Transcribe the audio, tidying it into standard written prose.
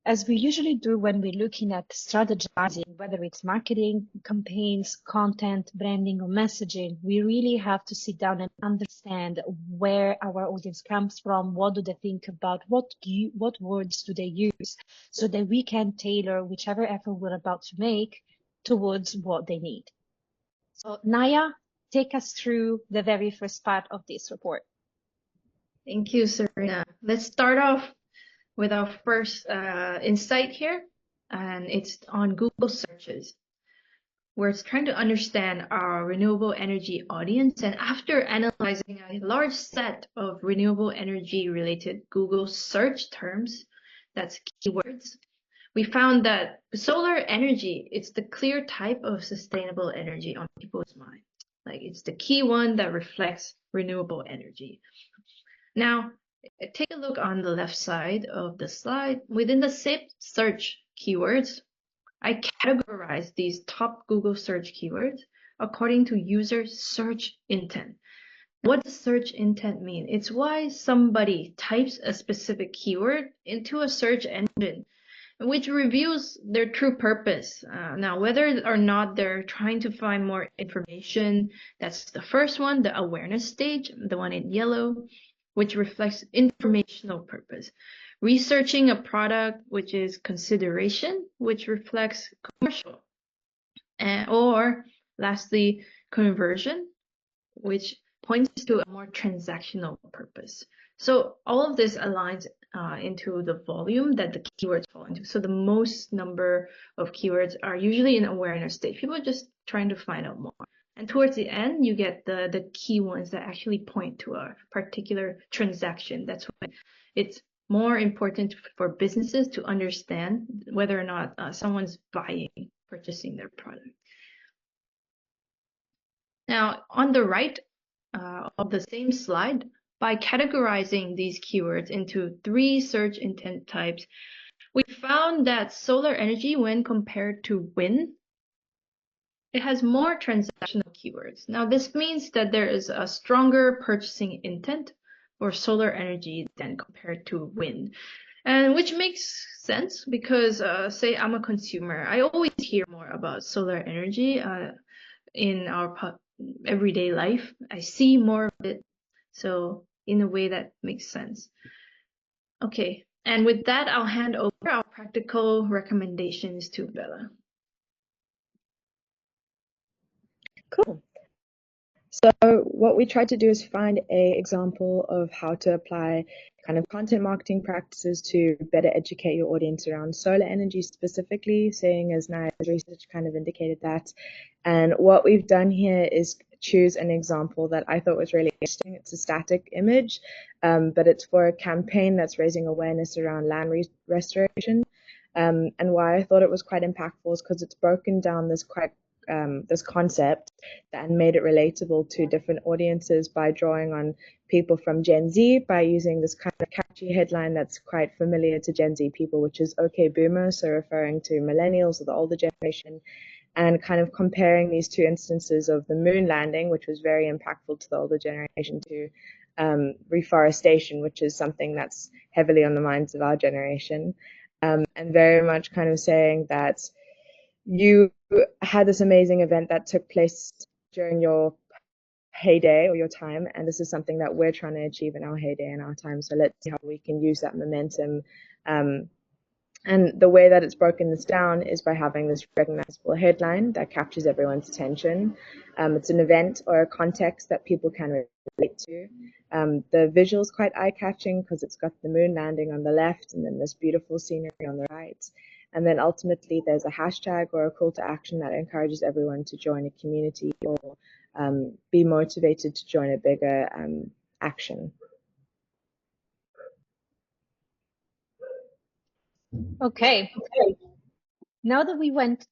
as we usually do when we're looking at strategizing, whether it's marketing campaigns, content, branding, or messaging, we really have to sit down and understand where our audience comes from, what do they think about, what words do they use, so that we can tailor whichever effort we're about to make towards what they need. So Naya, take us through the very first part of this report. Thank you, Serena. Let's start off with our first insight here, and it's on Google searches. We're trying to understand our renewable energy audience, and after analyzing a large set of renewable energy related Google search terms, that's keywords, we found that solar energy is the clear type of sustainable energy on people's mind. Like, it's the key one that reflects renewable energy. Now, take a look on the left side of the slide. Within the same search keywords, I categorize these top Google search keywords according to user search intent. What does search intent mean? It's why somebody types a specific keyword into a search engine, which reveals their true purpose. Now, whether or not they're trying to find more information, that's the first one, the awareness stage, the one in yellow, which reflects informational purpose. Researching a product, which is consideration, which reflects commercial. Or lastly, conversion, which points to a more transactional purpose. So all of this aligns into the volume that the keywords fall into. So the most number of keywords are usually in awareness stage. People are just trying to find out more. And towards the end, you get the key ones that actually point to a particular transaction. That's why it's more important for businesses to understand whether or not someone's purchasing their product. Now, on the right of the same slide, by categorizing these keywords into 3 search intent types, we found that solar energy, when compared to wind, it has more transactional keywords. Now, this means that there is a stronger purchasing intent for solar energy than compared to wind. And which makes sense because, say I'm a consumer, I always hear more about solar energy in our everyday life. I see more of it. So in a way that makes sense. Okay, and with that, I'll hand over our practical recommendations to Bella. Cool. So what we tried to do is find an example of how to apply kind of content marketing practices to better educate your audience around solar energy specifically, seeing as Naya's research kind of indicated that. And what we've done here is choose an example that I thought was really interesting. It's a static image, but it's for a campaign that's raising awareness around land restoration. And why I thought it was quite impactful is because it's broken down this concept and made it relatable to different audiences by drawing on people from Gen Z, by using this kind of catchy headline that's quite familiar to Gen Z people, which is okay boomer, so referring to millennials or the older generation, and kind of comparing these 2 instances of the moon landing, which was very impactful to the older generation, to reforestation, which is something that's heavily on the minds of our generation, and very much kind of saying that you had this amazing event that took place during your heyday or your time, and this is something that we're trying to achieve in our heyday and our time. So let's see how we can use that momentum. And the way that it's broken this down is by having this recognizable headline that captures everyone's attention. It's an event or a context that people can relate to. The visual's quite eye-catching because it's got the moon landing on the left and then this beautiful scenery on the right. And then ultimately there's a hashtag or a call to action that encourages everyone to join a community or be motivated to join a bigger action. Okay. Now that we went